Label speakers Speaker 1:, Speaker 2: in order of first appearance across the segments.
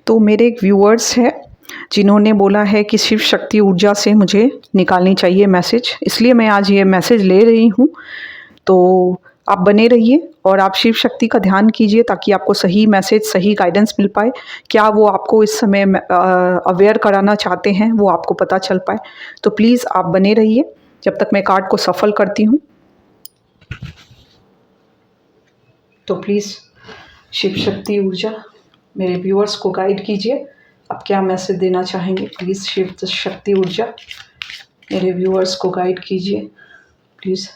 Speaker 1: तो मेरे एक व्यूअर्स है जिन्होंने बोला है कि शिव शक्ति ऊर्जा से मुझे निकालनी चाहिए मैसेज, इसलिए मैं आज ये मैसेज ले रही हूँ। तो आप बने रहिए और आप शिव शक्ति का ध्यान कीजिए ताकि आपको सही मैसेज, सही गाइडेंस मिल पाए। क्या वो आपको इस समय अवेयर कराना चाहते हैं वो आपको पता चल पाए। तो प्लीज़ आप बने रहिए जब तक मैं कार्ड को सफल करती हूँ। तो प्लीज़ शिव शक्ति ऊर्जा मेरे व्यूअर्स को गाइड कीजिए, आप क्या मैसेज देना चाहेंगे। प्लीज़ शिव शक्ति ऊर्जा मेरे व्यूअर्स को गाइड कीजिए प्लीज़।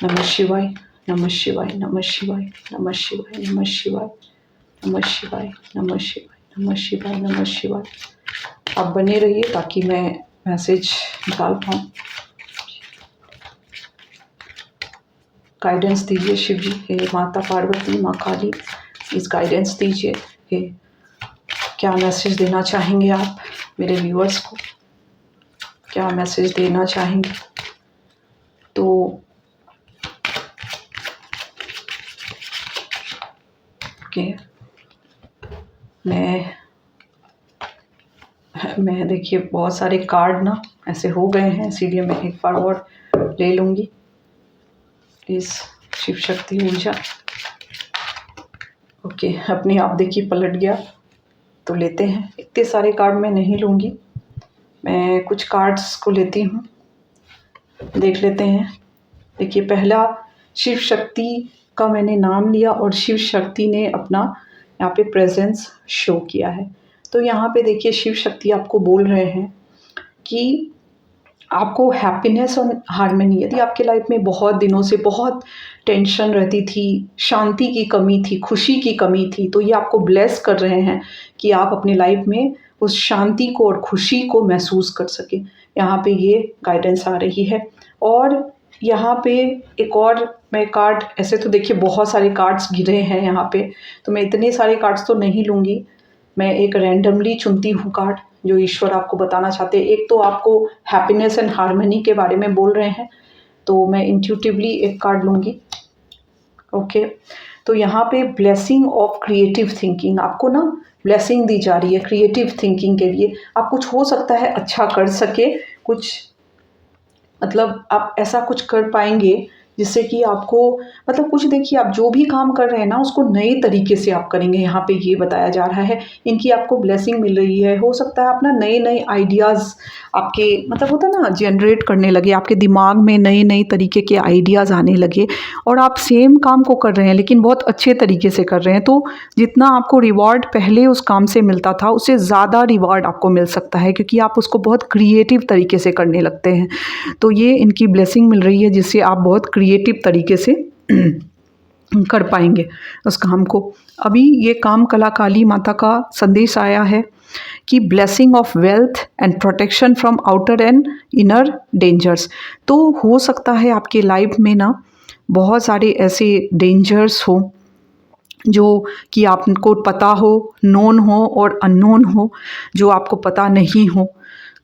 Speaker 1: नमः शिवाय, नमः शिवाय, नमः शिवाय, नमः शिवाय, नमः शिवाय, नमः शिवाय, नमः शिवाय, नमः शिवाय, नमः शिवाय। आप बने रहिए ताकि मैं मैसेज निकाल पाऊँ। गाइडेंस दीजिए शिव जी, हे माता पार्वती, माँ काली, प्लीज़ गाइडेंस दीजिए। हे क्या मैसेज देना चाहेंगे आप मेरे व्यूअर्स को, क्या मैसेज देना चाहेंगे। तो ओके, मैं देखिए बहुत सारे कार्ड ना ऐसे हो गए हैं, इसीलिए मैं एक बार और ले लूँगी। प्लीज़ शिव शक्ति ऊर्जा। ओके, अपने आप देखिए पलट गया, तो लेते हैं। इतने सारे कार्ड मैं नहीं लूँगी, मैं कुछ कार्ड्स को लेती हूँ, देख लेते हैं। देखिए पहला शिव शक्ति का मैंने नाम लिया और शिव शक्ति ने अपना यहाँ पे प्रेजेंस शो किया है। तो यहाँ पे देखिए शिव शक्ति आपको बोल रहे हैं कि आपको हैप्पीनेस और हार्मनी, यदि आपके लाइफ में बहुत दिनों से बहुत टेंशन रहती थी, शांति की कमी थी, खुशी की कमी थी, तो ये आपको ब्लेस कर रहे हैं कि आप अपनी लाइफ में उस शांति को और खुशी को महसूस कर सकें। यहाँ पे ये गाइडेंस आ रही है। और यहाँ पे एक और मैं कार्ड, ऐसे तो देखिए बहुत सारे कार्ड्स गिरे हैं यहाँ पे, तो मैं इतने सारे कार्ड्स तो नहीं लूँगी, मैं एक रैंडमली चुनती हूँ कार्ड जो ईश्वर आपको बताना चाहते हैं। एक तो आपको हैप्पीनेस एंड हार्मनी के बारे में बोल रहे हैं, तो मैं इंट्यूटिवली एक कार्ड लूँगी। ओके, तो यहाँ पे ब्लेसिंग ऑफ क्रिएटिव थिंकिंग, आपको ना ब्लेसिंग दी जा रही है क्रिएटिव थिंकिंग के लिए। आप कुछ हो सकता है अच्छा कर सके, कुछ मतलब आप ऐसा कुछ कर पाएंगे जिससे कि आपको मतलब कुछ, देखिए आप जो भी काम कर रहे हैं ना उसको नए तरीके से आप करेंगे, यहाँ पे ये बताया जा रहा है। इनकी आपको ब्लेसिंग मिल रही है। हो सकता है अपना नए नए आइडियाज़ आपके मतलब होता है ना जनरेट करने लगे, आपके दिमाग में नए नए तरीके के आइडियाज़ आने लगे और आप सेम काम को कर रहे हैं लेकिन बहुत अच्छे तरीके से कर रहे हैं। तो जितना आपको रिवॉर्ड पहले उस काम से मिलता था उससे ज़्यादा रिवॉर्ड आपको मिल सकता है, क्योंकि आप उसको बहुत क्रिएटिव तरीके से करने लगते हैं। तो ये इनकी ब्लेसिंग मिल रही है जिससे आप बहुत क्रिएटिव तरीके से कर पाएंगे उस काम को। अभी ये काम कला काली माता का संदेश आया है कि blessing of wealth and protection from outer and inner dangers. तो हो सकता है आपके लाइफ में ना बहुत सारे ऐसे डेंजर्स हो जो कि आपको पता हो, नोन हो और अननोन हो, जो आपको पता नहीं हो,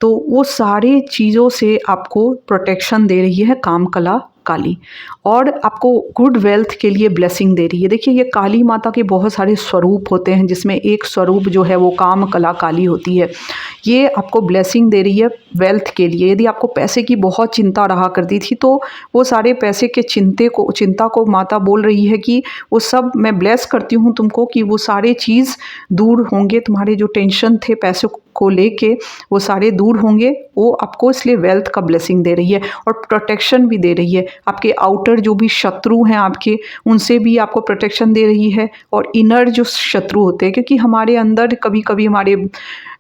Speaker 1: तो वो सारे चीज़ों से आपको प्रोटेक्शन दे रही है काम कला काली और आपको गुड वेल्थ के लिए ब्लेसिंग दे रही है। देखिए ये काली माता के बहुत सारे स्वरूप होते हैं जिसमें एक स्वरूप जो है वो काम कला काली होती है। ये आपको ब्लेसिंग दे रही है वेल्थ के लिए। यदि आपको पैसे की बहुत चिंता रहा करती थी तो वो सारे पैसे के चिंता को माता बोल रही है कि वो सब मैं ब्लेस करती हूँ तुमको, कि वो सारे चीज़ दूर होंगे, तुम्हारे जो टेंशन थे पैसों को लेके वो सारे दूर होंगे। वो आपको इसलिए वेल्थ का ब्लेसिंग दे रही है और प्रोटेक्शन भी दे रही है। आपके आउटर जो भी शत्रु हैं आपके, उनसे भी आपको प्रोटेक्शन दे रही है और इनर जो शत्रु होते हैं, क्योंकि हमारे अंदर कभी कभी हमारे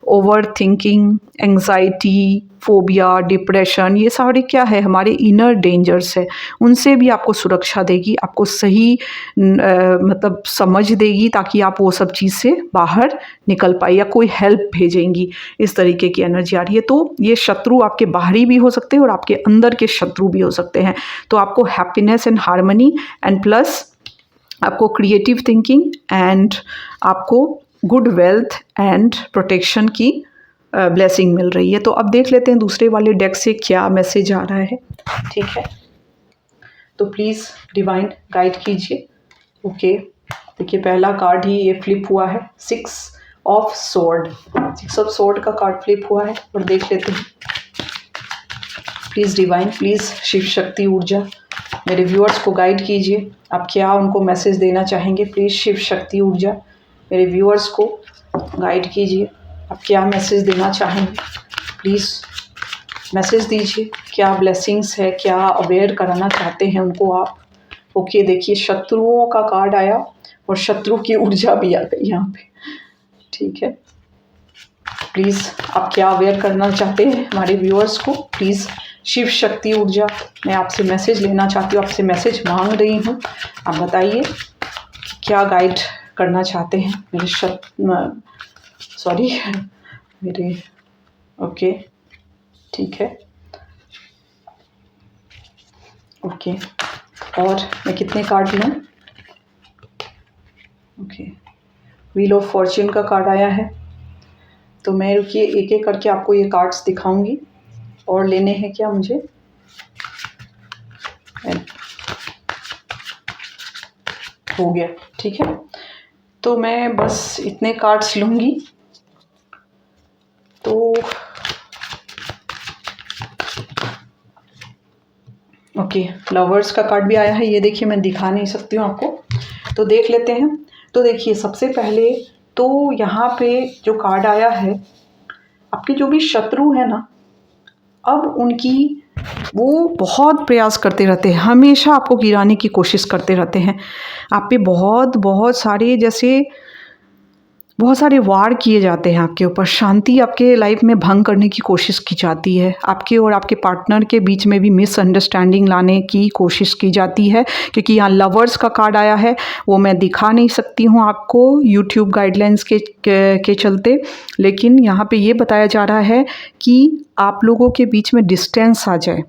Speaker 1: over thinking, anxiety, phobia, depression, ये सारे क्या है हमारे इनर डेंजर्स है, उनसे भी आपको सुरक्षा देगी, आपको सही मतलब समझ देगी ताकि आप वो सब चीज़ से बाहर निकल पाए या कोई हेल्प भेजेंगी। इस तरीके की एनर्जी आ रही है। तो ये शत्रु आपके बाहरी भी हो सकते हैं और आपके अंदर के शत्रु भी हो सकते हैं। तो आपको happiness and harmony and plus आपको क्रिएटिव थिंकिंग एंड आपको गुड वेल्थ एंड प्रोटेक्शन की ब्लेसिंग मिल रही है। तो अब देख लेते हैं दूसरे वाले डेक से क्या मैसेज आ रहा है। ठीक है, तो प्लीज़ डिवाइन गाइड कीजिए। ओके, देखिए पहला कार्ड ही ये फ्लिप हुआ है 6 ऑफ सोर्ड, 6 ऑफ सोर्ड का कार्ड फ्लिप हुआ है और देख लेते हैं। Please divine, please Shiv Shakti ऊर्जा मेरे व्यूअर्स को गाइड कीजिए। आप क्या उनको मैसेज देना चाहेंगे? प्लीज़ शिव शक्ति ऊर्जा मेरे व्यूअर्स को गाइड कीजिए। आप क्या मैसेज देना चाहेंगे? प्लीज़ मैसेज दीजिए। क्या ब्लेसिंग्स है, क्या अवेयर कराना चाहते हैं उनको आप? ओके, देखिए शत्रुओं का कार्ड आया और शत्रु की ऊर्जा भी आ गई यहाँ पे। ठीक है, प्लीज़ आप क्या अवेयर करना चाहते हैं हमारे व्यूअर्स को? प्लीज़ शिव शक्ति ऊर्जा मैं आपसे मैसेज लेना चाहती हूँ, आपसे मैसेज मांग रही हूँ। आप बताइए क्या गाइड करना चाहते हैं मेरे ओके, ठीक है, ओके। और मैं कितने कार्ड लूँ? ओके, व्हील ऑफ फॉर्च्यून का कार्ड आया है, तो मैं रुकिए एक एक करके आपको ये कार्ड्स दिखाऊंगी। और लेने हैं क्या मुझे? हो गया, ठीक है। तो मैं बस इतने कार्ड्स लूँगी। तो ओके, लवर्स का कार्ड भी आया है, ये देखिए मैं दिखा नहीं सकती हूँ आपको, तो देख लेते हैं। तो देखिए सबसे पहले तो यहाँ पे जो कार्ड आया है, आपके जो भी शत्रु है ना, अब उनकी वो बहुत प्रयास करते रहते हैं, हमेशा आपको गिराने की कोशिश करते रहते हैं। आप पे बहुत सारे जैसे बहुत सारे वार किए जाते हैं आपके ऊपर, शांति आपके लाइफ में भंग करने की कोशिश की जाती है, आपके और आपके पार्टनर के बीच में भी मिसअंडरस्टैंडिंग लाने की कोशिश की जाती है। क्योंकि यहाँ लवर्स का कार्ड आया है, वो मैं दिखा नहीं सकती हूँ आपको यूट्यूब गाइडलाइंस के चलते, लेकिन यहाँ पे ये बताया जा रहा है कि आप लोगों के बीच में डिस्टेंस आ जाए,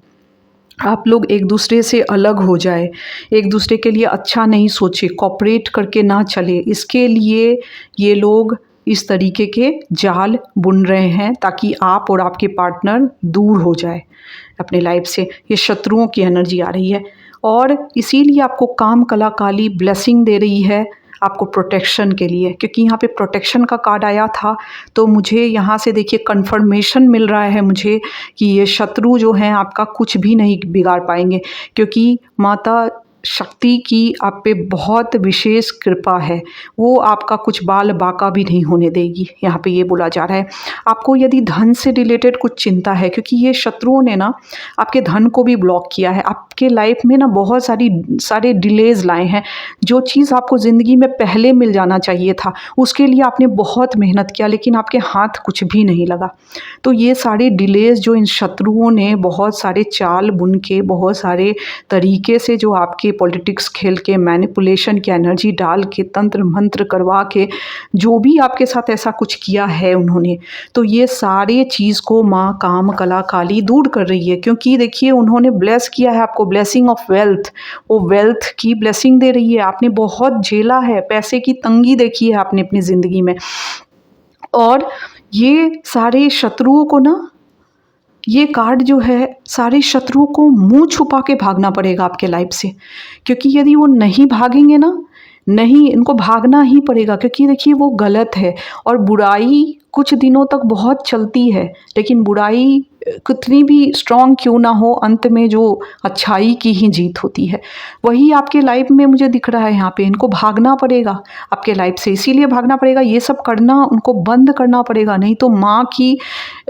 Speaker 1: आप लोग एक दूसरे से अलग हो जाए, एक दूसरे के लिए अच्छा नहीं सोचे, कॉपरेट करके ना चले, इसके लिए ये लोग इस तरीके के जाल बुन रहे हैं ताकि आप और आपके पार्टनर दूर हो जाए अपने लाइफ से। ये शत्रुओं की एनर्जी आ रही है और इसीलिए आपको काम कला काली ब्लेसिंग दे रही है आपको प्रोटेक्शन के लिए, क्योंकि यहाँ पे प्रोटेक्शन का कार्ड आया था। तो मुझे यहाँ से देखिए कंफर्मेशन मिल रहा है मुझे कि ये शत्रु जो हैं आपका कुछ भी नहीं बिगाड़ पाएंगे, क्योंकि माता शक्ति की आप पे बहुत विशेष कृपा है, वो आपका कुछ बाल बाका भी नहीं होने देगी। यहाँ पे ये बोला जा रहा है। आपको यदि धन से रिलेटेड कुछ चिंता है, क्योंकि ये शत्रुओं ने ना आपके धन को भी ब्लॉक किया है, आपके लाइफ में ना बहुत सारे डिलेज लाए हैं। जो चीज़ आपको ज़िंदगी में पहले मिल जाना चाहिए था, उसके लिए आपने बहुत मेहनत किया, लेकिन आपके हाथ कुछ भी नहीं लगा। तो ये सारे डिलेज जो इन शत्रुओं ने बहुत सारे चाल बुन के, बहुत सारे तरीके से जो आपके पॉलिटिक्स खेल के, मैनिपुलेशन की एनर्जी डाल के, तंत्र मंत्र करवा के, जो भी आपके साथ ऐसा कुछ किया है उन्होंने, तो ये सारे चीज़ को माँ काम कला काली दूर कर रही है। क्योंकि देखिए उन्होंने ब्लेस किया है आपको, ब्लेसिंग ऑफ वेल्थ, वो वेल्थ की ब्लेसिंग दे रही है। आपने बहुत झेला है, पैसे की तंगी देखी है आपने अपनी ज़िंदगी में, और ये सारे शत्रुओं को ना, ये कार्ड जो है सारे शत्रुओं को मुंह छुपा के भागना पड़ेगा आपके लाइफ से। क्योंकि यदि वो नहीं भागेंगे ना, नहीं, इनको भागना ही पड़ेगा, क्योंकि देखिए वो गलत है। और बुराई कुछ दिनों तक बहुत चलती है, लेकिन बुराई कितनी भी स्ट्रॉन्ग क्यों ना हो, अंत में जो अच्छाई की ही जीत होती है। वही आपके लाइफ में मुझे दिख रहा है यहाँ पे। इनको भागना पड़ेगा आपके लाइफ से, इसीलिए भागना पड़ेगा, ये सब करना उनको बंद करना पड़ेगा। नहीं तो माँ की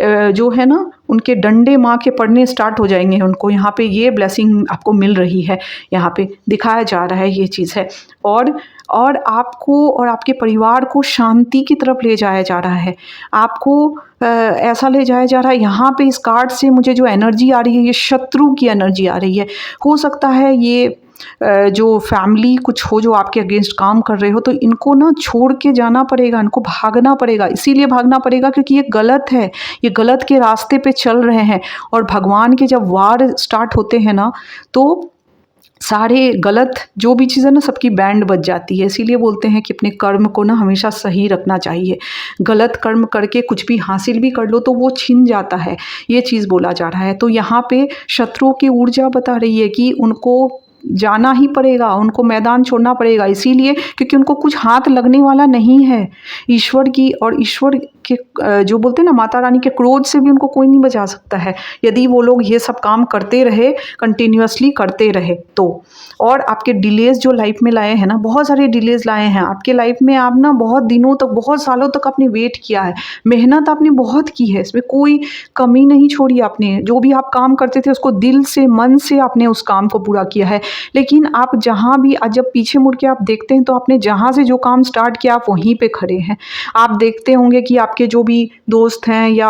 Speaker 1: जो है ना, उनके डंडे माँ के पड़ने स्टार्ट हो जाएंगे उनको। यहाँ पे ये ब्लेसिंग आपको मिल रही है, यहाँ पे दिखाया जा रहा है, ये चीज़ है। और आपको और आपके परिवार को शांति की तरफ ले जाया जा रहा है, आपको ऐसा ले जाया जा रहा है। यहाँ पे इस कार्ड से मुझे जो एनर्जी आ रही है, ये शत्रु की एनर्जी आ रही है। हो सकता है ये जो फैमिली कुछ हो जो आपके अगेंस्ट काम कर रहे हो, तो इनको ना छोड़ के जाना पड़ेगा, इनको भागना पड़ेगा। इसीलिए भागना पड़ेगा क्योंकि ये गलत है, ये गलत के रास्ते पे चल रहे हैं। और भगवान के जब वार स्टार्ट होते हैं ना, तो सारे गलत जो भी चीज़ है ना, सबकी बैंड बज जाती है। इसीलिए बोलते हैं कि अपने कर्म को ना हमेशा सही रखना चाहिए। गलत कर्म करके कुछ भी हासिल भी कर लो तो वो छिन जाता है, ये चीज़ बोला जा रहा है। तो यहाँ पे शत्रुओं की ऊर्जा बता रही है कि उनको जाना ही पड़ेगा, उनको मैदान छोड़ना पड़ेगा, इसीलिए क्योंकि उनको कुछ हाथ लगने वाला नहीं है ईश्वर की। और ईश्वर के जो बोलते हैं ना, माता रानी के क्रोध से भी उनको कोई नहीं बचा सकता है यदि वो लोग ये सब काम करते रहे, कंटिन्यूअसली करते रहे तो। और आपके डिलेज जो लाइफ में लाए हैं ना, बहुत सारे डिलेज लाए हैं आपके लाइफ में। आप ना बहुत दिनों तक, बहुत सालों तक आपने वेट किया है, मेहनत आपने बहुत की है, इसमें कोई कमी नहीं छोड़ी आपने। जो भी आप काम करते थे उसको दिल से, मन से आपने उस काम को पूरा किया है। लेकिन आप जहाँ भी, आज जब पीछे मुड़ के आप देखते हैं तो आपने जहाँ से जो काम स्टार्ट किया आप वहीं पे खड़े हैं। आप देखते होंगे कि आपके जो भी दोस्त हैं या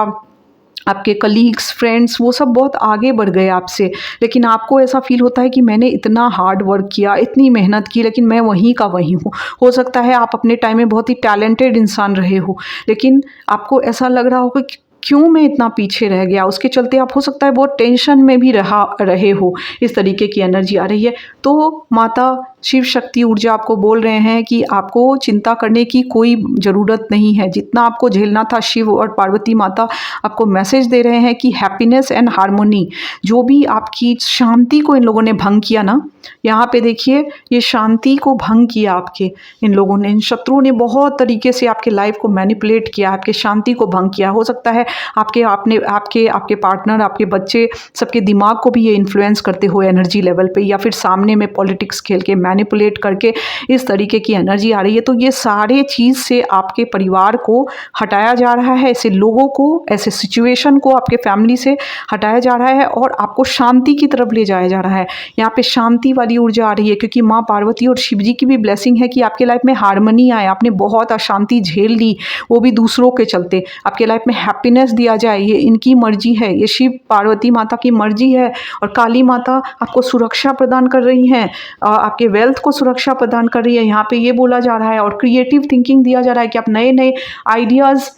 Speaker 1: आपके कलीग्स, फ्रेंड्स, वो सब बहुत आगे बढ़ गए आपसे, लेकिन आपको ऐसा फील होता है कि मैंने इतना हार्ड वर्क किया, इतनी मेहनत की, लेकिन मैं वहीं का वहीं हूँ। हो सकता है आप अपने टाइम में बहुत ही टैलेंटेड इंसान रहे हो, लेकिन आपको ऐसा लग रहा होगा कि क्यों मैं इतना पीछे रह गया। उसके चलते आप, हो सकता है, बहुत टेंशन में भी रहे हो। इस तरीके की एनर्जी आ रही है। तो माता शिव शक्ति ऊर्जा आपको बोल रहे हैं कि आपको चिंता करने की कोई ज़रूरत नहीं है। जितना आपको झेलना था, शिव और पार्वती माता आपको मैसेज दे रहे हैं कि हैप्पीनेस एंड हार्मोनी, जो भी आपकी शांति को इन लोगों ने भंग किया ना, यहाँ पे देखिए, ये शांति को भंग किया आपके इन लोगों ने, इन शत्रुओं ने बहुत तरीके से आपके लाइफ को मैनिपुलेट किया, आपके शांति को भंग किया। हो सकता है आपके पार्टनर, आपके बच्चे, सबके दिमाग को भी ये इन्फ्लुएंस करते हुए एनर्जी लेवल पे, या फिर सामने में पॉलिटिक्स खेल के मैनिपुलेट करके इस तरीके की एनर्जी आ रही है। तो ये सारे चीज़ से आपके परिवार को हटाया जा रहा है, ऐसे लोगों को, ऐसे सिचुएशन को आपके फैमिली से हटाया जा रहा है और आपको शांति की तरफ ले जाया जा रहा है। यहाँ पे शांति वाली ऊर्जा आ रही है, क्योंकि माँ पार्वती और शिव जी की भी ब्लेसिंग है कि आपके लाइफ में हार्मनी आए। आपने बहुत अशांति झेल ली, वो भी दूसरों के चलते। आपके लाइफ में हैप्पीनेस दिया जाए, ये इनकी मर्जी है, ये शिव पार्वती माता की मर्जी है। और काली माता आपको सुरक्षा प्रदान कर रही हैं, आपके वेल्थ को सुरक्षा प्रदान कर रही है, यहाँ पे ये बोला जा रहा है। और क्रिएटिव थिंकिंग दिया जा रहा है कि आप नए नए आइडियाज़,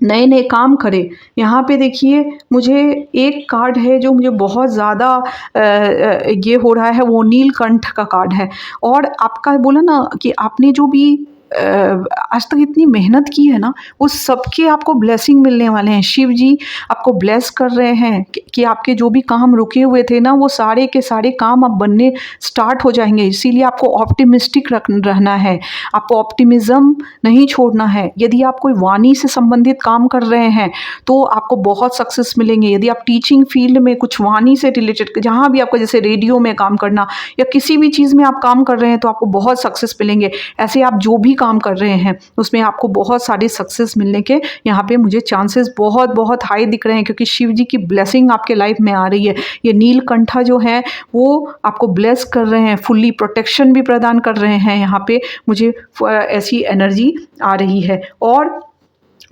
Speaker 1: नए नए काम करें। यहाँ पे देखिए, मुझे एक कार्ड है जो मुझे बहुत ज़्यादा ये हो रहा है, वो नीलकंठ का कार्ड है। और आपका बोला ना कि आपने जो भी आज तक इतनी मेहनत की है ना, उस सबके आपको ब्लेसिंग मिलने वाले हैं। शिव जी आपको ब्लेस कर रहे हैं कि आपके जो भी काम रुके हुए थे ना, वो सारे के सारे काम अब बनने स्टार्ट हो जाएंगे। इसीलिए आपको ऑप्टिमिस्टिक रहना है, आपको ऑप्टिमिज्म नहीं छोड़ना है। यदि आप कोई वाणी से संबंधित काम कर रहे हैं तो आपको बहुत सक्सेस मिलेंगे। यदि आप टीचिंग फील्ड में कुछ वाणी से रिलेटेड, जहाँ भी आपको, जैसे रेडियो में काम करना या किसी भी चीज़ में आप काम कर रहे हैं, तो आपको बहुत सक्सेस मिलेंगे। ऐसे आप जो भी काम कर रहे हैं उसमें आपको बहुत सारी सक्सेस मिलने के यहाँ पे मुझे चांसेस बहुत बहुत हाई दिख रहे हैं, क्योंकि शिव जी की ब्लेसिंग आपके लाइफ में आ रही है। ये नीलकंठा जो है वो आपको ब्लेस कर रहे हैं, फुल्ली प्रोटेक्शन भी प्रदान कर रहे हैं। यहाँ पे मुझे ऐसी एनर्जी आ रही है। और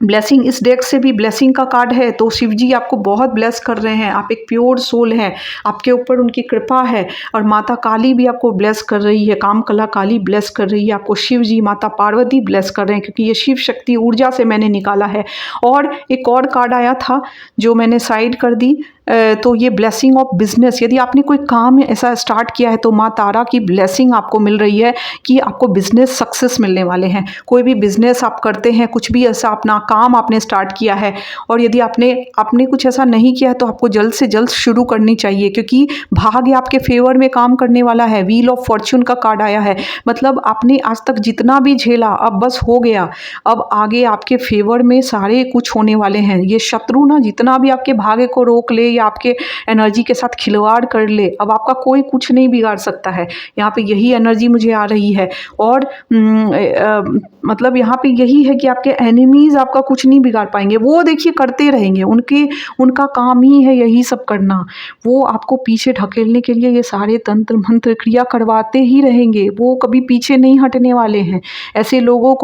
Speaker 1: ब्लेसिंग, इस डेक से भी ब्लेसिंग का कार्ड है, तो शिव जी आपको बहुत ब्लेस कर रहे हैं। आप एक प्योर सोल हैं, आपके ऊपर उनकी कृपा है। और माता काली भी आपको ब्लेस कर रही है, कामकला काली ब्लेस कर रही है आपको। शिव जी, माता पार्वती ब्लेस कर रहे हैं, क्योंकि ये शिव शक्ति ऊर्जा से मैंने निकाला है। और एक और कार्ड आया था जो मैंने साइड कर दी, तो ये ब्लेसिंग ऑफ बिजनेस। यदि आपने कोई काम ऐसा स्टार्ट किया है तो माँ तारा की ब्लेसिंग आपको मिल रही है कि आपको बिजनेस सक्सेस मिलने वाले हैं। कोई भी बिजनेस आप करते हैं, कुछ भी ऐसा अपना काम आपने स्टार्ट किया है, और यदि आपने कुछ ऐसा नहीं किया है तो आपको जल्द से जल्द शुरू करनी चाहिए, क्योंकि भाग्य आपके फेवर में काम करने वाला है। व्हील ऑफ फॉर्च्यून का कार्ड आया है, मतलब आपने आज तक जितना भी झेला अब बस हो गया। अब आगे आपके फेवर में सारे कुछ होने वाले हैं। ये शत्रु ना जितना भी आपके भाग्य को रोक ले या आपके एनर्जी के साथ खिलवाड़ कर ले, अब आपका कोई कुछ नहीं बिगाड़ सकता है। यहाँ पे यही एनर्जी मुझे आ रही है। और मतलब यहाँ पे यही है कि आपके एनिमीज आपका कुछ नहीं बिगाड़ पाएंगे। वो देखिए करते रहेंगे, उनका काम ही है यही सब करना। वो आपको पीछे ढकेलने के लिए ये सारे तंत्र मंत्र क्रिया करवाते ही रहेंगे, वो कभी पीछे नहीं हटने वाले हैं। ऐसे लोगों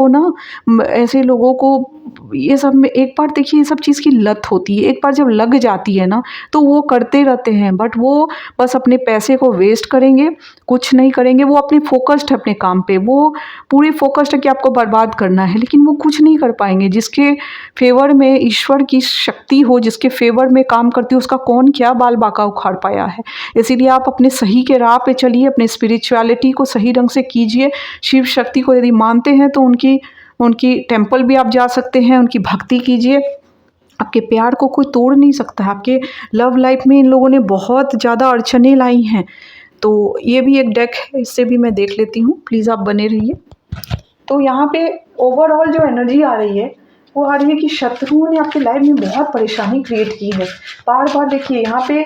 Speaker 1: को ये सब में एक बार देखिए, ये सब चीज़ की लत होती है। एक बार जब लग जाती है ना तो वो करते रहते हैं, बट वो बस अपने पैसे को वेस्ट करेंगे, कुछ नहीं करेंगे। वो अपने फोकस्ड है अपने काम पे, वो पूरी फोकस्ड है कि आपको बर्बाद करना है, लेकिन वो कुछ नहीं कर पाएंगे। जिसके फेवर में ईश्वर की शक्ति हो, जिसके फेवर में काम करती हो, उसका कौन क्या बाल बाका उखाड़ पाया है। इसीलिए आप अपने सही के राह पे चलिए, अपने स्पिरिचुअलिटी को सही ढंग से कीजिए। शिव शक्ति को यदि मानते हैं तो उनकी टेम्पल भी आप जा सकते हैं, उनकी भक्ति कीजिए। आपके प्यार को कोई तोड़ नहीं सकता है। आपके लव लाइफ में इन लोगों ने बहुत ज़्यादा अड़चनें लाई हैं, तो ये भी एक डेक है, इससे भी मैं देख लेती हूँ, प्लीज़ आप बने रहिए। तो यहाँ पे ओवरऑल जो एनर्जी आ रही है वो आ रही है कि शत्रुओं ने आपकी लाइफ में बहुत परेशानी क्रिएट की है। बार बार देखिए यहाँ पे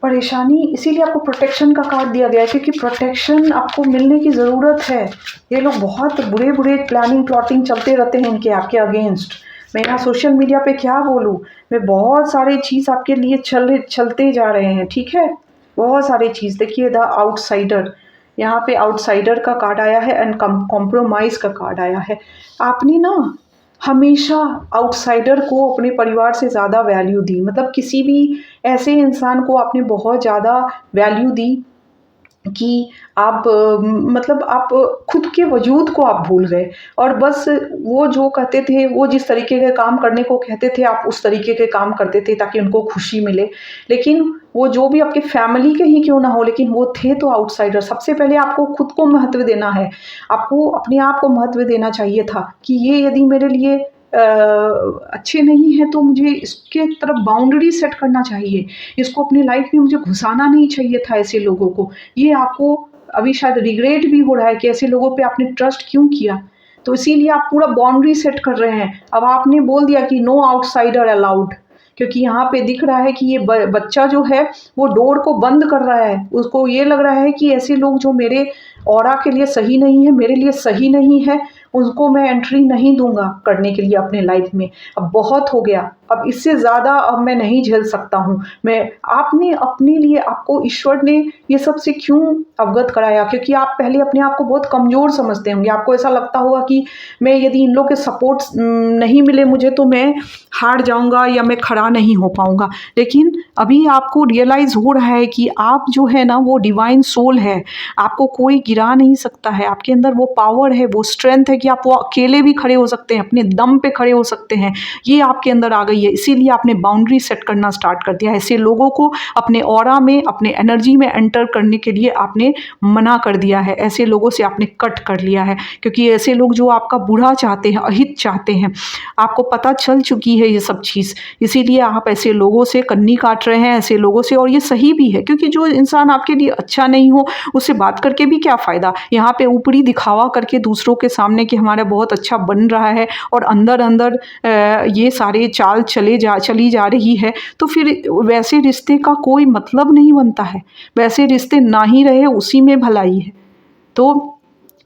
Speaker 1: परेशानी, इसीलिए आपको प्रोटेक्शन का कार्ड दिया गया है, क्योंकि प्रोटेक्शन आपको मिलने की ज़रूरत है। ये लोग बहुत बुरे बुरे प्लानिंग प्लॉटिंग चलते रहते हैं इनके आपके अगेंस्ट। मैं यहाँ सोशल मीडिया पे क्या बोलूँ, मैं बहुत सारे चीज़ आपके लिए चलते जा रहे हैं, ठीक है, बहुत सारी चीज़। देखिए द आउटसाइडर, यहाँ पे आउटसाइडर का कार्ड आया है एंड कॉम्प्रोमाइज़ का कार्ड आया है। आपने ना हमेशा आउटसाइडर को अपने परिवार से ज़्यादा वैल्यू दी, मतलब किसी भी ऐसे इंसान को आपने बहुत ज़्यादा वैल्यू दी कि आप मतलब आप खुद के वजूद को आप भूल गए, और बस वो जो कहते थे, वो जिस तरीके के काम करने को कहते थे आप उस तरीके के काम करते थे ताकि उनको खुशी मिले। लेकिन वो जो भी आपके फैमिली के ही क्यों ना हो, लेकिन वो थे तो आउटसाइडर। सबसे पहले आपको खुद को महत्व देना है, आपको अपने आप को महत्व देना चाहिए था कि ये यदि मेरे लिए अच्छे नहीं है तो मुझे इसके तरफ बाउंड्री सेट करना चाहिए, इसको अपनी लाइफ में मुझे घुसाना नहीं चाहिए था ऐसे लोगों को। ये आपको अभी शायद रिग्रेट भी हो रहा है कि ऐसे लोगों पे आपने ट्रस्ट क्यों किया, तो इसीलिए आप पूरा बाउंड्री सेट कर रहे हैं। अब आपने बोल दिया कि नो आउटसाइडर अलाउड, क्योंकि यहाँ पे दिख रहा है कि ये बच्चा जो है वो डोर को बंद कर रहा है, उसको ये लग रहा है कि ऐसे लोग जो मेरे ऑरा के लिए सही नहीं है, मेरे लिए सही नहीं है, उनको मैं एंट्री नहीं दूंगा करने के लिए अपने लाइफ में। अब बहुत हो गया, अब इससे ज़्यादा अब मैं नहीं झेल सकता हूँ। मैं आपने अपने लिए, आपको ईश्वर ने ये सब से क्यों अवगत कराया, क्योंकि आप पहले अपने आप को बहुत कमज़ोर समझते होंगे। आपको ऐसा लगता होगा कि मैं यदि इन लोग के सपोर्ट नहीं मिले मुझे तो मैं हार जाऊंगा या मैं खड़ा नहीं हो पाऊंगा। लेकिन अभी आपको रियलाइज़ हो रहा है कि आप जो है ना वो डिवाइन सोल है, आपको कोई गिरा नहीं सकता है, आपके अंदर वो पावर है, वो स्ट्रेंथ है कि आप वो अकेले भी खड़े हो सकते हैं, अपने दम पे खड़े हो सकते हैं। ये आपके अंदर आ गई है, इसीलिए आपने बाउंड्री सेट करना स्टार्ट कर दिया। ऐसे लोगों को अपने ऑरा में, अपने एनर्जी में एंटर करने के लिए आपने मना कर दिया है, ऐसे लोगों से आपने कट कर लिया है, क्योंकि ऐसे लोग जो आपका बुरा चाहते हैं, अहित चाहते हैं, आपको पता चल चुकी है ये सब चीज़। इसीलिए आप ऐसे लोगों से कन्नी काट रहे हैं, ऐसे लोगों से, और ये सही भी है, क्योंकि जो इंसान आपके लिए अच्छा नहीं हो उससे बात करके भी क्या फ़ायदा। यहाँ पे ऊपरी दिखावा करके दूसरों के सामने कि हमारा बहुत अच्छा बन रहा है और अंदर अंदर ये सारे चाल चली जा रही है, तो फिर वैसे रिश्ते का कोई मतलब नहीं बनता है, वैसे रिश्ते ना ही रहे उसी में भलाई है। तो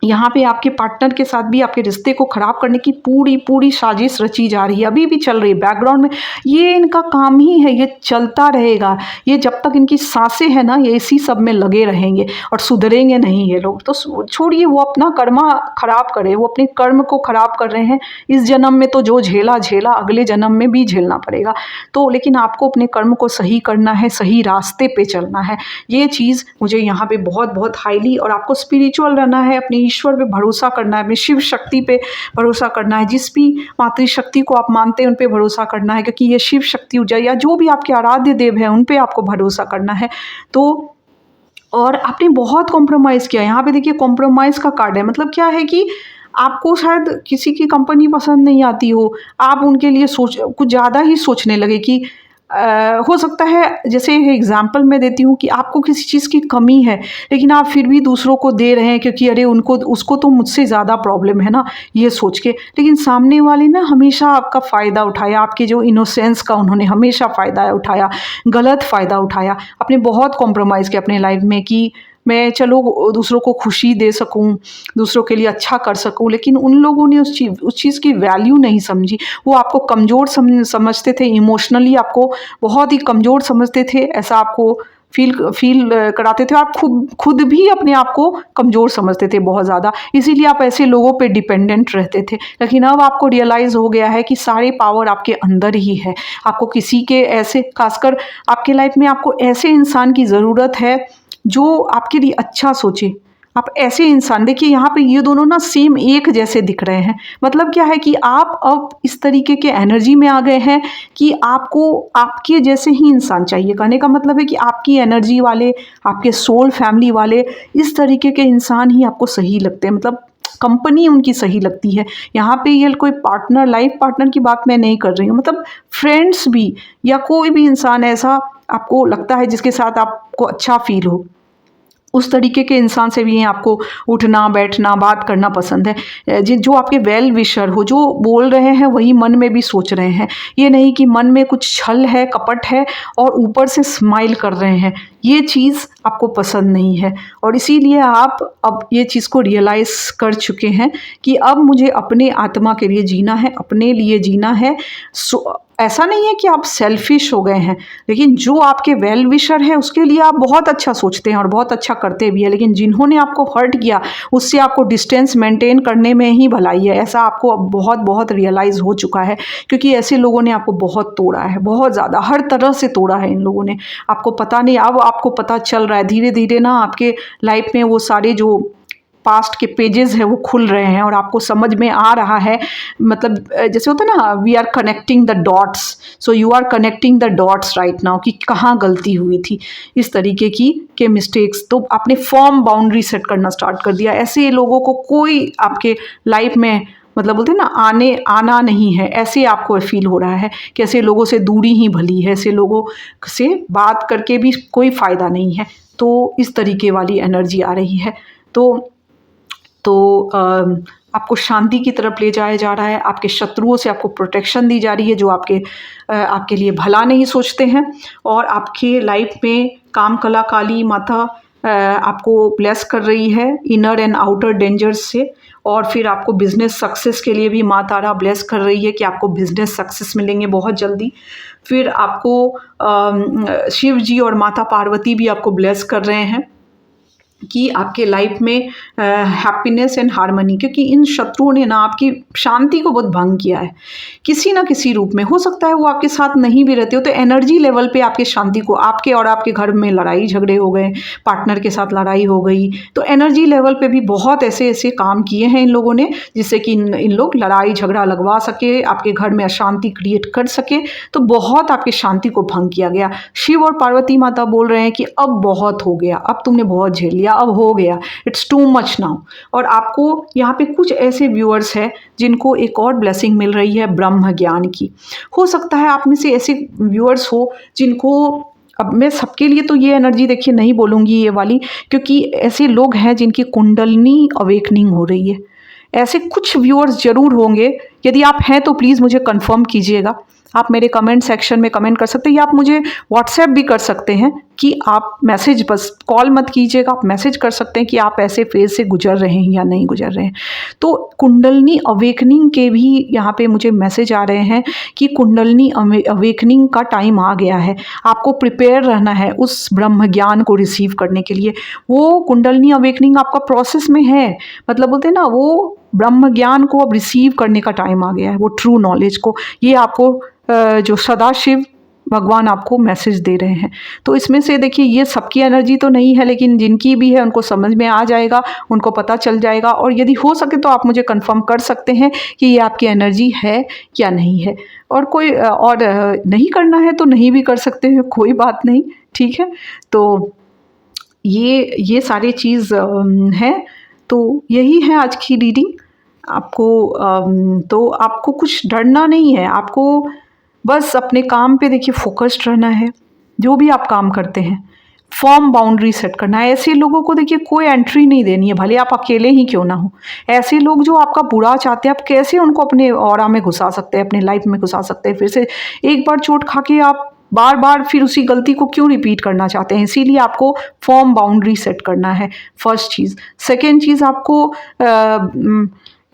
Speaker 1: यहाँ पे आपके पार्टनर के साथ भी आपके रिश्ते को ख़राब करने की पूरी पूरी साजिश रची जा रही है, अभी भी चल रही है बैकग्राउंड में। ये इनका काम ही है, ये चलता रहेगा, ये जब तक इनकी सांसें हैं ना ये इसी सब में लगे रहेंगे और सुधरेंगे नहीं ये लोग। तो छोड़िए, वो अपना कर्मा ख़राब करे, वो अपने कर्म को ख़राब कर रहे हैं। इस जन्म में तो जो झेला झेला, अगले जन्म में भी झेलना पड़ेगा। तो लेकिन आपको अपने कर्म को सही करना है, सही रास्ते पर चलना है। ये चीज़ मुझे यहाँ पर बहुत बहुत हाईली, और आपको स्पिरिचुअल रहना है, अपनी ईश्वर पे भरोसा करना है, अपनी शिव शक्ति पे भरोसा करना है, जिस भी मातृशक्ति को आप मानते हैं उन पे भरोसा करना है, क्योंकि ये शिव शक्ति ऊर्जा या जो भी आपके आराध्य देव हैं उन पे आपको भरोसा करना है। तो और आपने बहुत कॉम्प्रोमाइज़ किया, यहाँ पे देखिए कॉम्प्रोमाइज़ का कार्ड है, मतलब क्या है कि आपको शायद किसी की कंपनी पसंद नहीं आती हो, आप उनके लिए कुछ ज़्यादा ही सोचने लगे कि हो सकता है, जैसे एग्जाम्पल मैं देती हूँ कि आपको किसी चीज़ की कमी है लेकिन आप फिर भी दूसरों को दे रहे हैं, क्योंकि अरे उसको तो मुझसे ज़्यादा प्रॉब्लम है ना, ये सोच के। लेकिन सामने वाले ना हमेशा आपका फ़ायदा उठाया, आपके जो इनोसेंस का उन्होंने हमेशा फ़ायदा उठाया, गलत फ़ायदा उठाया। आपने बहुत कॉम्प्रोमाइज़ किया अपने लाइफ में कि मैं चलो दूसरों को खुशी दे सकूं, दूसरों के लिए अच्छा कर सकूं, लेकिन उन लोगों ने उस चीज़ की वैल्यू नहीं समझी। वो आपको कमज़ोर समझते थे, इमोशनली आपको बहुत ही कमज़ोर समझते थे, ऐसा आपको फील कराते थे। आप खुद भी अपने आप को कमज़ोर समझते थे बहुत ज़्यादा, इसीलिए आप ऐसे लोगों पे डिपेंडेंट रहते थे। लेकिन अब आपको रियलाइज़ हो गया है कि सारे पावर आपके अंदर ही है। आपको किसी के ऐसे, खासकर आपके लाइफ में आपको ऐसे इंसान की ज़रूरत है जो आपके लिए अच्छा सोचे। आप ऐसे इंसान, देखिए यहाँ पे ये दोनों ना सेम एक जैसे दिख रहे हैं। मतलब क्या है कि आप अब इस तरीके के एनर्जी में आ गए हैं कि आपको आपके जैसे ही इंसान चाहिए। कहने का मतलब है कि आपकी एनर्जी वाले, आपके सोल फैमिली वाले, इस तरीके के इंसान ही आपको सही लगते हैं, मतलब कंपनी उनकी सही लगती है। यहाँ पे ये कोई पार्टनर, लाइफ पार्टनर की बात मैं नहीं कर रही हूँ, मतलब फ्रेंड्स भी, या कोई भी इंसान ऐसा आपको लगता है जिसके साथ आपको अच्छा फील हो। उस तरीके के इंसान से भी आपको उठना बैठना बात करना पसंद है। जो आपके वेल विशर हो, जो बोल रहे हैं वही मन में भी सोच रहे हैं, ये नहीं कि मन में कुछ छल है कपट है और ऊपर से स्माइल कर रहे हैं, ये चीज़ आपको पसंद नहीं है। और इसीलिए आप अब ये चीज़ को रियलाइज़ कर चुके हैं कि अब मुझे अपने आत्मा के लिए जीना है, अपने लिए जीना है। ऐसा नहीं है कि आप सेल्फिश हो गए हैं, लेकिन जो आपके वेल विशर है उसके लिए आप बहुत अच्छा सोचते हैं और बहुत अच्छा करते भी है, लेकिन जिन्होंने आपको हर्ट किया उससे आपको डिस्टेंस मेंटेन करने में ही भलाई है। ऐसा आपको अब बहुत बहुत रियलाइज़ हो चुका है, क्योंकि ऐसे लोगों ने आपको बहुत तोड़ा है, बहुत ज़्यादा हर तरह से तोड़ा है इन लोगों ने। आपको पता नहीं, अब आपको पता चल रहा है धीरे धीरे ना, आपके लाइफ में वो सारे जो पास्ट के पेजेस है वो खुल रहे हैं और आपको समझ में आ रहा है। मतलब जैसे होता है ना, we are connecting the dots, so you are connecting the dots right now, कि कहाँ गलती हुई थी, इस तरीके की के मिस्टेक्स। तो आपने फर्म बाउंड्री सेट करना स्टार्ट कर दिया। ऐसे लोगों को कोई आपके लाइफ में, मतलब बोलते हैं ना, आना नहीं है, ऐसे आपको फील हो रहा है कि ऐसे लोगों से दूरी ही भली है, ऐसे लोगों से बात करके भी कोई फ़ायदा नहीं है। तो इस तरीके वाली एनर्जी आ रही है। तो आपको शांति की तरफ ले जाया जा रहा है। आपके शत्रुओं से आपको प्रोटेक्शन दी जा रही है, जो आपके लिए भला नहीं सोचते हैं। और आपके लाइफ में काम कला काली माता आपको ब्लेस कर रही है इनर एंड आउटर डेंजर्स से। और फिर आपको बिजनेस सक्सेस के लिए भी माँ तारा ब्लेस कर रही है कि आपको बिजनेस सक्सेस मिलेंगे बहुत जल्दी। फिर आपको शिव जी और माता पार्वती भी आपको ब्लेस कर रहे हैं कि आपके लाइफ में हैप्पीनेस एंड हार्मनी, क्योंकि इन शत्रुओं ने ना आपकी शांति को बहुत भंग किया है किसी ना किसी रूप में। हो सकता है वो आपके साथ नहीं भी रहते हो, तो एनर्जी लेवल पे आपकी शांति को, आपके और आपके घर में लड़ाई झगड़े हो गए, पार्टनर के साथ लड़ाई हो गई, तो एनर्जी लेवल पे भी बहुत ऐसे ऐसे काम किए हैं इन लोगों ने, जिससे कि इन लोग लड़ाई झगड़ा लगवा सके, आपके घर में अशांति क्रिएट कर सके। तो बहुत आपकी शांति को भंग किया गया। शिव और पार्वती माता बोल रहे हैं कि अब बहुत हो गया, अब तुमने बहुत झेल लिया, अब हो गया, इट्स टू मच नाउ। और आपको यहाँ पे कुछ ऐसे व्यूअर्स हैं जिनको एक और ब्लेसिंग मिल रही है ब्रह्म ज्ञान की। हो सकता है आप में से ऐसे व्यूअर्स हो जिनको, अब मैं सबके लिए तो ये एनर्जी देखिए नहीं बोलूँगी ये वाली, क्योंकि ऐसे लोग हैं जिनकी कुंडलिनी अवेकनिंग हो रही है। ऐसे कुछ व्यूअर्स जरूर होंगे। यदि आप हैं तो प्लीज़ मुझे कंफर्म कीजिएगा। आप मेरे कमेंट सेक्शन में कमेंट कर सकते हैं, या आप मुझे व्हाट्सएप भी कर सकते हैं कि आप मैसेज, बस कॉल मत कीजिएगा, आप मैसेज कर सकते हैं कि आप ऐसे फेज से गुजर रहे हैं या नहीं गुजर रहे हैं। तो कुंडलनी अवेकनिंग के भी यहाँ पे मुझे मैसेज आ रहे हैं कि कुंडलनी अवेकनिंग का टाइम आ गया है। आपको प्रिपेयर रहना है उस ब्रह्म ज्ञान को रिसीव करने के लिए। वो कुंडलनी अवेकनिंग आपका प्रोसेस में है, मतलब बोलते हैं ना, वो ब्रह्म ज्ञान को अब रिसीव करने का टाइम आ गया है, वो ट्रू नॉलेज को। ये आपको जो सदाशिव भगवान आपको मैसेज दे रहे हैं। तो इसमें से देखिए, ये सबकी एनर्जी तो नहीं है, लेकिन जिनकी भी है उनको समझ में आ जाएगा, उनको पता चल जाएगा। और यदि हो सके तो आप मुझे कंफर्म कर सकते हैं कि ये आपकी एनर्जी है या नहीं है। और कोई और नहीं करना है तो नहीं भी कर सकते हैं, कोई बात नहीं, ठीक है। तो ये सारी चीज़ है। तो यही है आज की रीडिंग। तो आपको कुछ डरना नहीं है, आपको बस अपने काम पे देखिए फोकस्ड रहना है। जो भी आप काम करते हैं, फर्म बाउंड्री सेट करना है। ऐसे लोगों को देखिए कोई एंट्री नहीं देनी है, भले आप अकेले ही क्यों ना हो। ऐसे लोग जो आपका बुरा चाहते हैं, आप कैसे उनको अपने ऑरा में घुसा सकते हैं, अपने लाइफ में घुसा सकते हैं। फिर से एक बार चोट खा के आप बार बार फिर उसी गलती को क्यों रिपीट करना चाहते हैं। इसीलिए आपको फर्म बाउंड्री सेट करना है, फर्स्ट चीज़। सेकेंड चीज़, आपको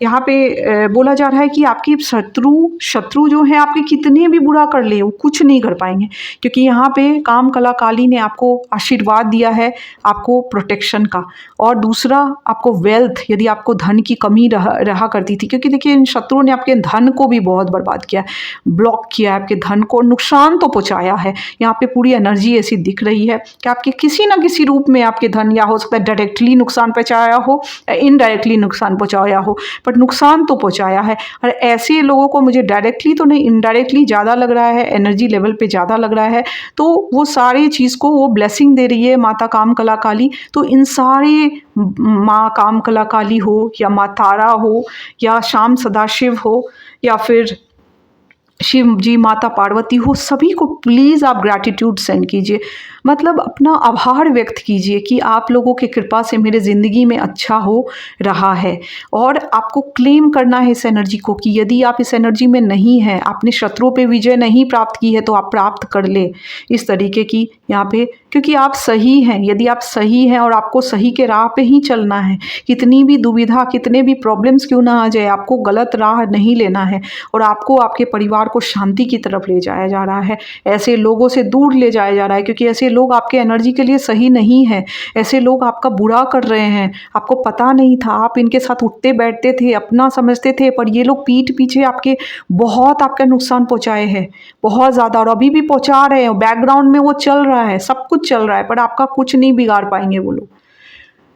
Speaker 1: यहाँ पे बोला जा रहा है कि आपकी शत्रु जो है आपके कितने भी बुरा कर ले, वो कुछ नहीं कर पाएंगे, क्योंकि यहाँ पे काम कला काली ने आपको आशीर्वाद दिया है, आपको प्रोटेक्शन का। और दूसरा, आपको वेल्थ, यदि आपको धन की कमी रहा करती थी, क्योंकि देखिए इन शत्रुओं ने आपके धन को भी बहुत बर्बाद किया, ब्लॉक किया, आपके धन को नुकसान तो पहुँचाया है। यहाँ पे पूरी एनर्जी ऐसी दिख रही है कि आपके किसी ना किसी रूप में आपके धन, या हो सकता है डायरेक्टली नुकसान पहुँचाया हो या इनडायरेक्टली नुकसान पहुँचाया हो, बट नुकसान तो पहुंचाया है। और ऐसे लोगों को मुझे डायरेक्टली तो नहीं, इनडायरेक्टली ज़्यादा लग रहा है, एनर्जी लेवल पे ज़्यादा लग रहा है। तो वो सारी चीज़ को वो ब्लेसिंग दे रही है माता काम कला काली। तो इन सारे, माँ काम कला काली हो, या माँ तारा हो, या श्याम सदाशिव हो, या फिर शिव जी, माता पार्वती हो, सभी को प्लीज़ आप ग्रैटिट्यूड सेंड कीजिए। मतलब अपना आभार व्यक्त कीजिए कि आप लोगों की कृपा से मेरे ज़िंदगी में अच्छा हो रहा है। और आपको क्लेम करना है इस एनर्जी को कि यदि आप इस एनर्जी में नहीं हैं, आपने शत्रुओं पे विजय नहीं प्राप्त की है, तो आप प्राप्त कर ले इस तरीके की यहाँ पे, क्योंकि आप सही हैं। यदि आप सही हैं और आपको सही के राह पे ही चलना है, कितनी भी दुविधा, कितने भी प्रॉब्लम्स क्यों ना आ जाए, आपको गलत राह नहीं लेना है और आपको आपके परिवार को शांति की तरफ ले जाया जा रहा है। ऐसे लोगों से दूर ले जाया जा रहा है, क्योंकि ऐसे लोग आपके एनर्जी के लिए सही नहीं है। ऐसे लोग आपका बुरा कर रहे हैं, आपको पता नहीं था, आप इनके साथ उठते बैठते थे, अपना समझते थे, पर ये लोग पीठ पीछे आपके बहुत आपका नुकसान पहुंचाए हैं, बहुत ज़्यादा, और अभी भी पहुंचा रहे हैं। बैकग्राउंड में वो चल रहा है, सब कुछ चल रहा है, पर आपका कुछ नहीं बिगाड़ पाएंगे वो लोग।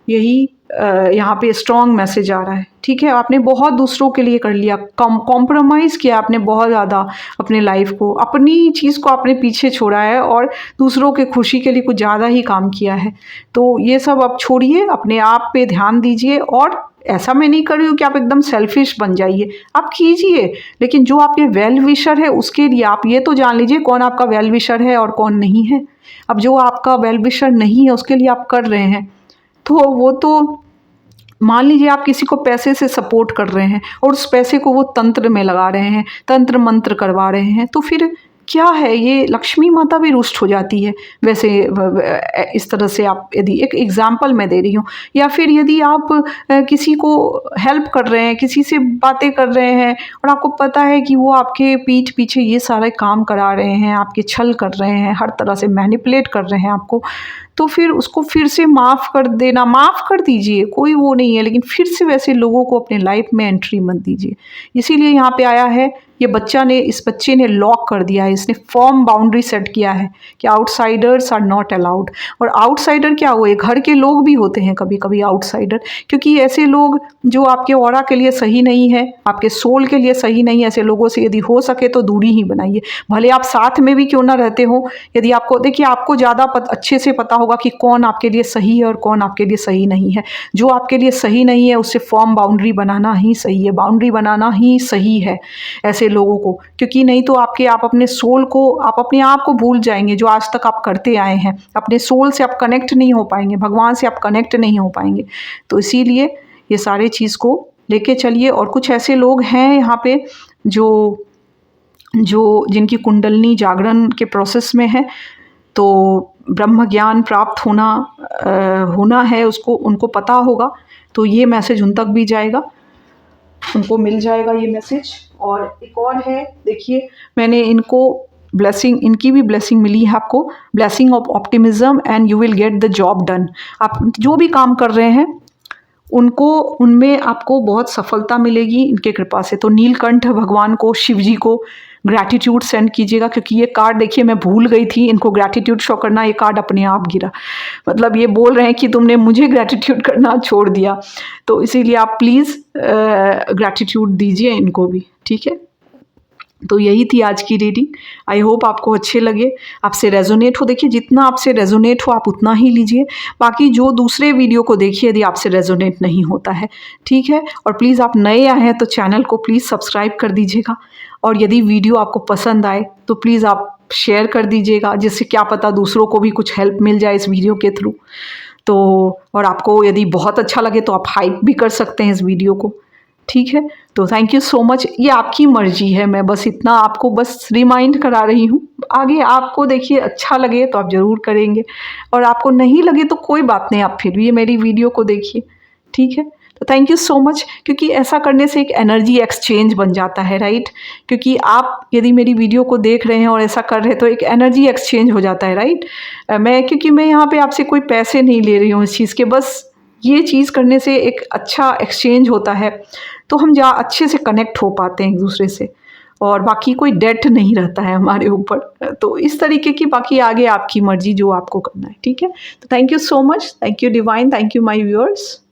Speaker 1: यही यहाँ पे स्ट्रॉन्ग मैसेज आ रहा है। ठीक है, आपने बहुत दूसरों के लिए कर लिया, कॉम्प्रोमाइज़ किया आपने बहुत ज़्यादा अपने लाइफ को, अपनी चीज़ को आपने पीछे छोड़ा है और दूसरों के खुशी के लिए कुछ ज़्यादा ही काम किया है। तो ये सब अब छोड़िए, अपने आप पे ध्यान दीजिए। और ऐसा मैं नहीं कर रही हूँ कि आप एकदम सेल्फिश बन जाइए, आप कीजिए, लेकिन जो आपके वेल विशर है उसके लिए आप ये तो जान लीजिए कौन आपका वेल विशर है और कौन नहीं है। अब जो आपका वेल विशर नहीं है उसके लिए आप कर रहे हैं, तो वो तो मान लीजिए आप किसी को पैसे से सपोर्ट कर रहे हैं और उस पैसे को वो तंत्र में लगा रहे हैं, तंत्र मंत्र करवा रहे हैं, तो फिर क्या है, ये लक्ष्मी माता भी रुष्ट हो जाती है। वैसे इस तरह से आप, यदि एक एग्जाम्पल मैं दे रही हूँ, या फिर यदि आप किसी को हेल्प कर रहे हैं, किसी से बातें कर रहे हैं और आपको पता है कि वो आपके पीठ पीछे ये सारे काम करा रहे हैं, आपके छल कर रहे हैं, हर तरह से मैनिपुलेट कर रहे हैं आपको, तो फिर उसको फिर से माफ़ कर देना, माफ़ कर दीजिए, कोई वो नहीं है, लेकिन फिर से वैसे लोगों को अपने लाइफ में एंट्री मत दीजिए। इसीलिए यहाँ पे आया है, इस बच्चे ने लॉक कर दिया है, इसने फर्म बाउंड्री सेट किया है कि आउटसाइडर्स आर नॉट अलाउड। और आउटसाइडर क्या हुए, घर के लोग भी होते हैं कभी कभी आउटसाइडर, क्योंकि ऐसे लोग जो आपके ऑरा के लिए सही नहीं है, आपके सोल के लिए सही नहीं है, ऐसे लोगों से यदि हो सके तो दूरी ही बनाइए। भले आप साथ में भी क्यों ना रहते हो, यदि आपको, देखिए आपको ज़्यादा अच्छे से पता होगा कि कौन आपके लिए सही है और कौन आपके लिए सही नहीं है। जो आपके लिए सही नहीं है उससे फर्म बाउंड्री बनाना ही सही है, बाउंड्री बनाना ही सही है ऐसे लोगों को, क्योंकि नहीं तो आप अपने सोल को, आप अपने आप को भूल जाएंगे जो आज तक आप करते आए हैं। अपने सोल से आप कनेक्ट नहीं हो पाएंगे, भगवान से आप कनेक्ट नहीं हो पाएंगे। तो इसीलिए ये सारे चीज़ को लेके चलिए। और कुछ ऐसे लोग हैं यहाँ पे जो जिनकी कुंडलनी जागरण के प्रोसेस में है, तो ब्रह्म ज्ञान प्राप्त होना है उसको, उनको पता होगा, तो ये मैसेज उन तक भी जाएगा, उनको मिल जाएगा ये मैसेज। और एक और है, देखिए मैंने इनको ब्लेसिंग, इनकी भी ब्लेसिंग मिली है आपको, blessing of optimism and you will get the job done. आप जो भी काम कर रहे हैं उनमें आपको बहुत सफलता मिलेगी इनके कृपा से। तो नीलकंठ भगवान को, शिव जी को ग्रैटिट्यूड सेंड कीजिएगा, क्योंकि ये कार्ड देखिए मैं भूल गई थी इनको ग्रैटिट्यूड शो करना, ये कार्ड अपने आप गिरा। मतलब ये बोल रहे हैं कि तुमने मुझे ग्रैटिट्यूड करना छोड़ दिया, तो इसीलिए आप प्लीज़ ग्रैटिट्यूड दीजिए इनको भी, ठीक है। तो यही थी आज की रीडिंग। आई होप आपको अच्छे लगे, आपसे रेजोनेट हो। देखिए जितना आपसे रेजोनेट हो आप उतना ही लीजिए, बाकी जो दूसरे वीडियो को देखिए यदि आपसे रेजोनेट नहीं होता है, ठीक है। और प्लीज़ आप नए आए हैं तो चैनल को प्लीज़ सब्सक्राइब कर दीजिएगा, और यदि वीडियो आपको पसंद आए तो प्लीज़ आप शेयर कर दीजिएगा, जिससे क्या पता दूसरों को भी कुछ हेल्प मिल जाए इस वीडियो के थ्रू। तो और आपको यदि बहुत अच्छा लगे तो आप हाइप भी कर सकते हैं इस वीडियो को, ठीक है। तो थैंक यू सो मच, ये आपकी मर्जी है, मैं बस इतना आपको बस रिमाइंड करा रही हूँ। आगे आपको देखिए अच्छा लगे तो आप ज़रूर करेंगे, और आपको नहीं लगे तो कोई बात नहीं, आप फिर भी ये मेरी वीडियो को देखिए, ठीक है। तो थैंक यू सो मच, क्योंकि ऐसा करने से एक एनर्जी एक्सचेंज बन जाता है, राइट। क्योंकि आप यदि मेरी वीडियो को देख रहे हैं और ऐसा कर रहे हैं तो एक एनर्जी एक्सचेंज हो जाता है, राइट। क्योंकि मैं यहाँ पे आपसे कोई पैसे नहीं ले रही हूँ इस चीज़ के, बस ये चीज़ करने से एक अच्छा एक्सचेंज होता है, तो हम अच्छे से कनेक्ट हो पाते हैं एक दूसरे से, और बाकी कोई डेट नहीं रहता है हमारे ऊपर। तो इस तरीके की, बाकी आगे आपकी मर्जी जो आपको करना है, ठीक है। तो thank you so much, thank you divine, thank you my viewers.